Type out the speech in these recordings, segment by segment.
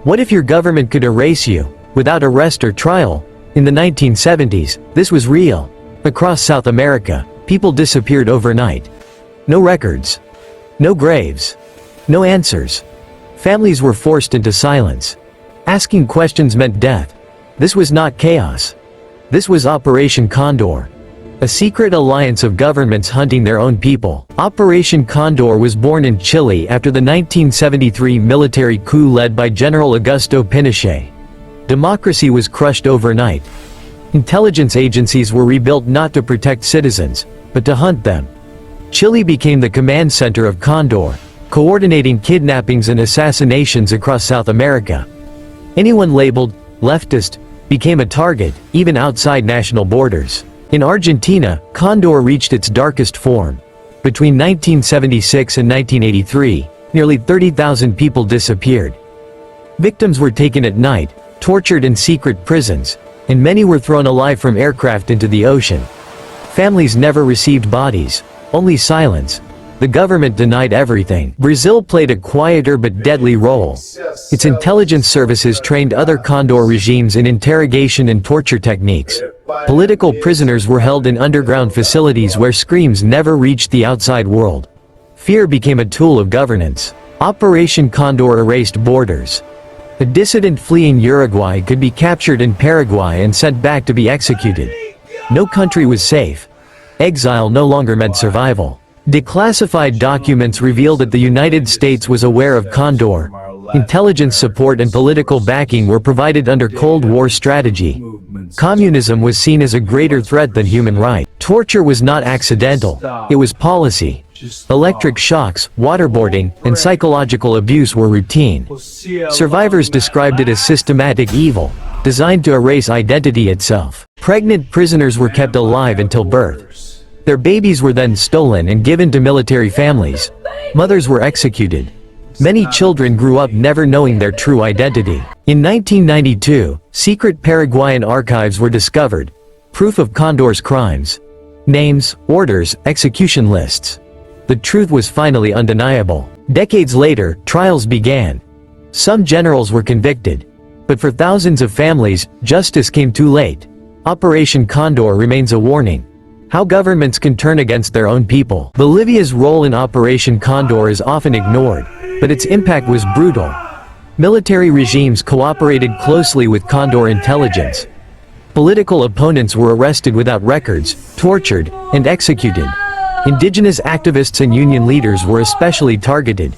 What if your government could erase you, without arrest or trial? In the 1970s, this was real. Across South America, people disappeared overnight. No records. No graves. No answers. Families were forced into silence. Asking questions meant death. This was not chaos. This was Operation Condor. A secret alliance of governments hunting their own people. Operation Condor was born in Chile after the 1973 military coup led by General Augusto Pinochet. Democracy was crushed overnight. Intelligence agencies were rebuilt not to protect citizens, but to hunt them. Chile became the command center of Condor, coordinating kidnappings and assassinations across South America. Anyone labeled leftist became a target, even outside national borders. In Argentina, Condor reached its darkest form. Between 1976 and 1983, nearly 30,000 people disappeared. Victims were taken at night, tortured in secret prisons, and many were thrown alive from aircraft into the ocean. Families never received bodies, only silence. The government denied everything. Brazil played a quieter but deadly role. Its intelligence services trained other Condor regimes in interrogation and torture techniques. Political prisoners were held in underground facilities where screams never reached the outside world. Fear became a tool of governance. Operation Condor erased borders. A dissident fleeing Uruguay could be captured in Paraguay and sent back to be executed. No country was safe. Exile no longer meant survival. Declassified documents revealed that the United States was aware of Condor. Intelligence support and political backing were provided under Cold War strategy. Communism was seen as a greater threat than human rights. Torture was not accidental, it was policy. Electric shocks, waterboarding, and psychological abuse were routine. Survivors described it as systematic evil, designed to erase identity itself. Pregnant prisoners were kept alive until birth. Their babies were then stolen and given to military families. Mothers were executed. Many children grew up never knowing their true identity. In 1992, secret Paraguayan archives were discovered, proof of Condor's crimes. Names, orders, execution lists. The truth was finally undeniable. Decades later, trials began. Some generals were convicted. But for thousands of families, justice came too late. Operation Condor remains a warning. How governments can turn against their own people. Bolivia's role in Operation Condor is often ignored, but its impact was brutal. Military regimes cooperated closely with Condor intelligence. Political opponents were arrested without records, tortured, and executed. Indigenous activists and union leaders were especially targeted.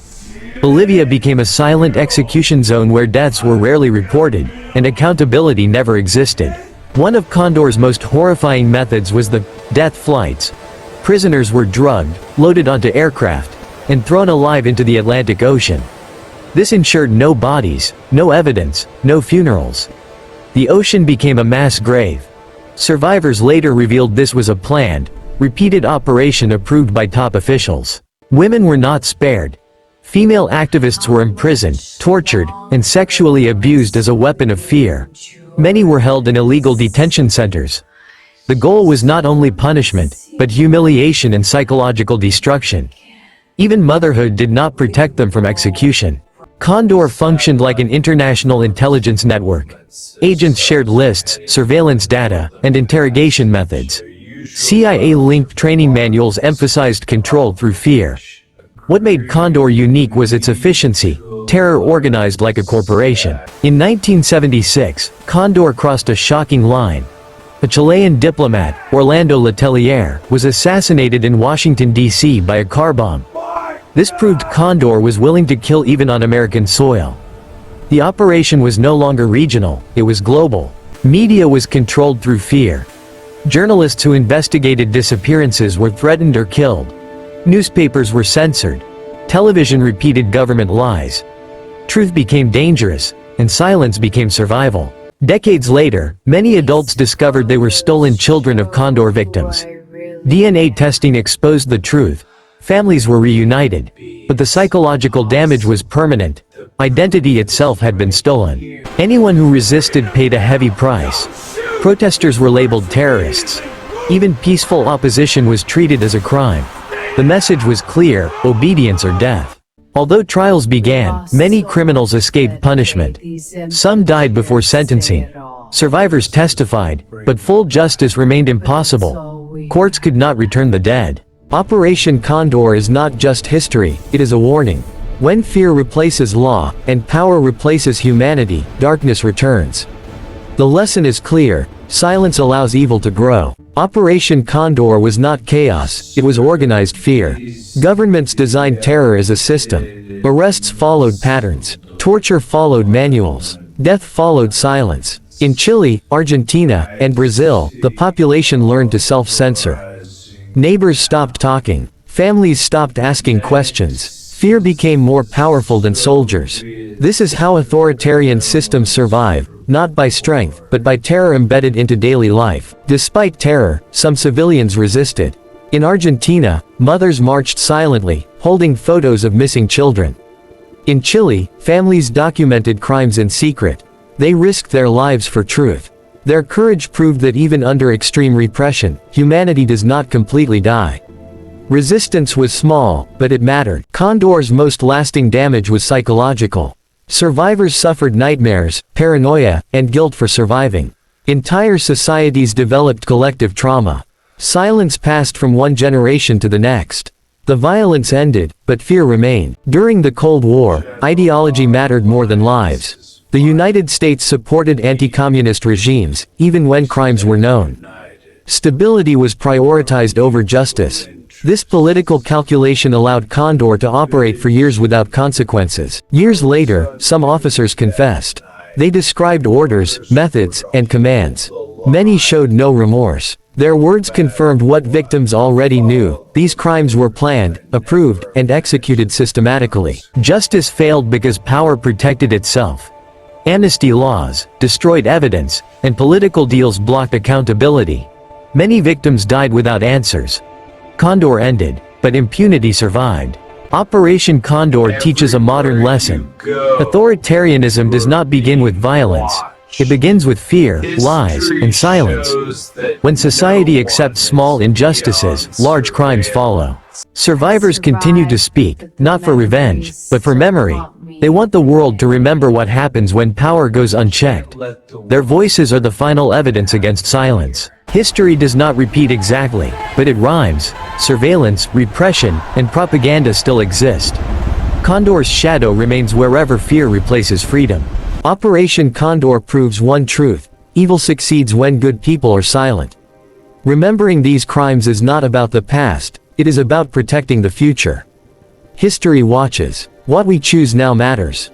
Bolivia became a silent execution zone where deaths were rarely reported, and accountability never existed. One of Condor's most horrifying methods was the death flights. Prisoners were drugged, loaded onto aircraft, and thrown alive into the Atlantic Ocean. This ensured no bodies, no evidence, no funerals. The ocean became a mass grave. Survivors later revealed this was a planned, repeated operation approved by top officials. Women were not spared. Female activists were imprisoned, tortured, and sexually abused as a weapon of fear. Many were held in illegal detention centers. The goal was not only punishment, but humiliation and psychological destruction. Even motherhood did not protect them from execution. Condor functioned like an international intelligence network. Agents shared lists, surveillance data, and interrogation methods. CIA-linked training manuals emphasized control through fear. What made Condor unique was its efficiency, terror organized like a corporation. In 1976, Condor crossed a shocking line. A Chilean diplomat, Orlando Letelier, was assassinated in Washington, D.C. by a car bomb. This proved Condor was willing to kill even on American soil. The operation was no longer regional, it was global. Media was controlled through fear. Journalists who investigated disappearances were threatened or killed. Newspapers were censored. Television repeated government lies. Truth became dangerous, and silence became survival. Decades later, many adults discovered they were stolen children of Condor victims. DNA testing exposed the truth. Families were reunited, but the psychological damage was permanent. Identity itself had been stolen. Anyone who resisted paid a heavy price. Protesters were labeled terrorists. Even peaceful opposition was treated as a crime. The message was clear: obedience or death. Although trials began, many criminals escaped punishment. Some died before sentencing. Survivors testified, but full justice remained impossible. Courts could not return the dead. Operation Condor is not just history, it is a warning. When fear replaces law, and power replaces humanity, darkness returns. The lesson is clear: silence allows evil to grow. Operation Condor was not chaos, it was organized fear. Governments designed terror as a system. Arrests followed patterns. Torture followed manuals. Death followed silence. In Chile, Argentina, and Brazil, the population learned to self-censor. Neighbors stopped talking. Families stopped asking questions. Fear became more powerful than soldiers. This is how authoritarian systems survive, not by strength, but by terror embedded into daily life. Despite terror, some civilians resisted. In Argentina, mothers marched silently, holding photos of missing children. In Chile, families documented crimes in secret. They risked their lives for truth. Their courage proved that even under extreme repression, humanity does not completely die. Resistance was small, but it mattered. Condor's most lasting damage was psychological. Survivors suffered nightmares, paranoia, and guilt for surviving. Entire societies developed collective trauma. Silence passed from one generation to the next. The violence ended, but fear remained. During the Cold War, ideology mattered more than lives. The United States supported anti-communist regimes, even when crimes were known. Stability was prioritized over justice. This political calculation allowed Condor to operate for years without consequences. Years later, some officers confessed. They described orders, methods, and commands. Many showed no remorse. Their words confirmed what victims already knew: these crimes were planned, approved, and executed systematically. Justice failed because power protected itself. Amnesty laws destroyed evidence, and political deals blocked accountability. Many victims died without answers. Condor ended, but impunity survived. Operation Condor teaches a modern lesson. Authoritarianism does not begin with violence. It begins with fear, lies, and silence. When society accepts small injustices, large crimes follow. Survivors continue to speak, not for revenge, but for memory. They want the world to remember what happens when power goes unchecked. Their voices are the final evidence against silence. History does not repeat exactly, but it rhymes. Surveillance, repression, and propaganda still exist. Condor's shadow remains wherever fear replaces freedom. Operation Condor proves one truth: evil succeeds when good people are silent. Remembering these crimes is not about the past, it is about protecting the future. History watches. What we choose now matters.